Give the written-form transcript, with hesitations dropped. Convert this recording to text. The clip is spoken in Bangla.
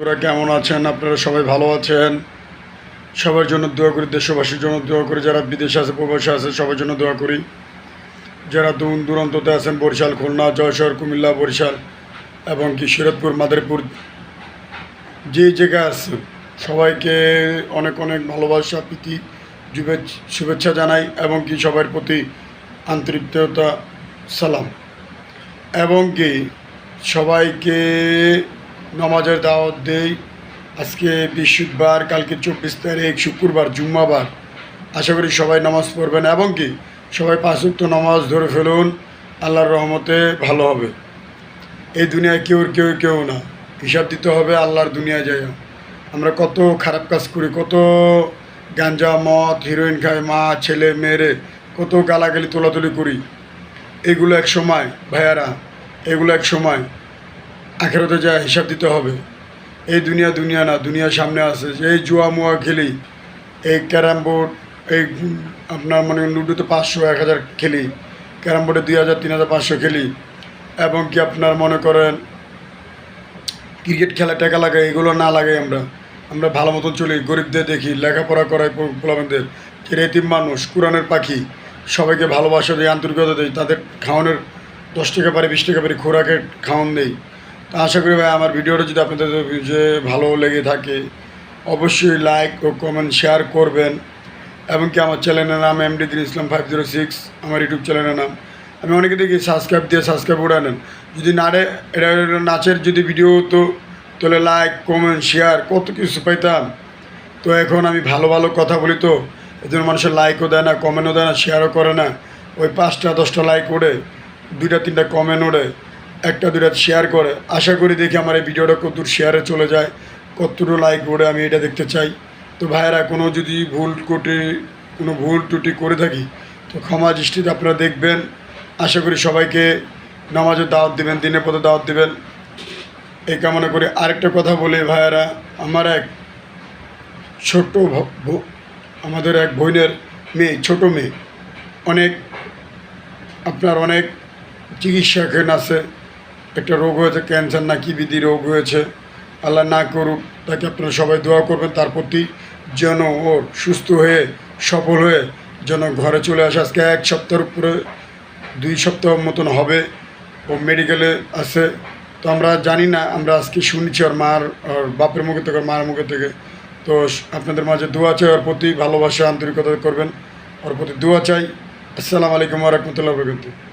আপনারা কেমন আছেন? আপনারা সবাই ভালো আছেন? সবার জন্য দোয়া করি, দেশবাসীর জন্য দোয়া করি, যারা বিদেশে আছে প্রবাসে আছে সবার জন্য দোয়া করি, যারা দূর দূরান্ততে আছেন, বরিশাল, খুলনা, যশোর, কুমিল্লা, বরিশাল এবং কি শরীয়তপুর, মাদারীপুর, যে জায়গায় আছে সবাইকে অনেক অনেক ভালোবাসা, প্রীতি, শুভেচ্ছা জানাই এবং কি সবার প্রতি আন্তরিকতা সালাম এবং কি সবাইকে নামাজের দাওয়াত দেই। আজকে বৃহস্পতিবার, কালকে 24 তারিখ শুক্রবার, জুম্মাবার। আশা করি সবাই নামাজ পড়বেন এবং কি সবাই 5 ওয়াক্ত নামাজ ধরে ফেলুন। আল্লাহর রহমতে ভালো হবে। এই দুনিয়ায় কেউ না, হিসাব দিতে হবে আল্লাহর দুনিয়ায় যাই। আমরা কত খারাপ কাজ করি, কত গাঞ্জা, মদ, হিরোইন খাই, মা ছেলে মেয়েরে কত গালাগালি তোলাতুলি করি। এগুলো এক সময় ভাইয়ারা, এগুলো এক সময় আখেরাতে যায় হিসাব দিতে হবে। এই দুনিয়া না, দুনিয়ার সামনে আছে। এই জুয়া মুয়া খেলি, এই ক্যারাম বোর্ড, এই আপনার মানে লুডোতে 500 1000 খেলি, ক্যারাম বোর্ডে 2000 3500 খেলি এবং কি আপনার মনে করেন ক্রিকেট খেলা টাকা লাগাই, এগুলো না লাগাই। আমরা ভালো মতন চলি, গরিবদের দেখি, লেখাপড়া করাই পোলাপানদের, যে এতিম মানুষ, কোরআনের পাখি, সবাইকে ভালোবাসা দিই, আন্তরিকতা দিই, তাদের খাওয়ানোর 10 টাকা পারে 20 টাকা পারে খোরাকের খাওয়ান দেই। তা আশা করি ভাই আমার ভিডিওটা যদি আপনাদের যে ভালো লেগে থাকে অবশ্যই লাইক ও কমেন্ট শেয়ার করবেন এবং কি আমার চ্যানেলের নাম এমডি দিন ইসলাম 506, আমার ইউটিউব চ্যানেলের নাম। আমি অনেকে দেখি সাবস্ক্রাইব করে আনেন, যদি না রে এটা নাচের যদি ভিডিও হতো তাহলে লাইক কমেন্ট শেয়ার কত কিছু পাইতাম। তো এখন আমি ভালো ভালো কথা বলি, তো এজন্য মানুষের লাইকও দেয় না, কমেন্টও দেয় না, শেয়ারও করে না। ওই 5টা 10টা লাইক ওড়ে, 2টা 3টা কমেন্ট ওড়ে, 1টা 2টা শেয়ার করে। আশা করি দেখি আমার এই ভিডিওটা কতদূর শেয়ারে চলে যায়, কতটুকু লাইক ওড়ে, আমি এটা দেখতে চাই। তো ভাইয়েরা কোনো যদি কোনো ভুল ত্রুটি করে থাকি তো ক্ষমা দৃষ্টিতে আপনারা দেখবেন। আশা করি সবাইকে নামাজের দাওয়াত দেবেন, দিনের পথে দাওয়াত দেবেন, এই কামনা করে। আরেকটা কথা বলি ভাইয়েরা, আমার এক ছোট্ট আমাদের এক বোনের মেয়ে, ছোট মেয়ে, অনেক চিকিৎসাখান আছে, একটা রোগ হয়েছে, ক্যান্সার না কি বিধি রোগ হয়েছে, আল্লাহ না করুক। তাকে আপনারা সবাই দোয়া করবেন তার প্রতি, যেন ওর সুস্থ হয়ে সফল হয়ে যেন ঘরে চলে আসে। আজকে 1 সপ্তাহের উপরে 2 সপ্তাহ মতন হবে ও মেডিকেলে আছে। তো আমরা জানি না, আমরা আজকে শুনছি ওর বাপের মুখে থেকে, ওর মার মুখে থেকে। তো আপনাদের মাঝে দোয়া চাই, ওর প্রতি ভালোবাসা আন্তরিকতা করবেন, ওর প্রতি দোয়া চাই। আসসালামু আলাইকুম ওয়া রাহমাতুল্লাহি ওয়া বারাকাতুহু।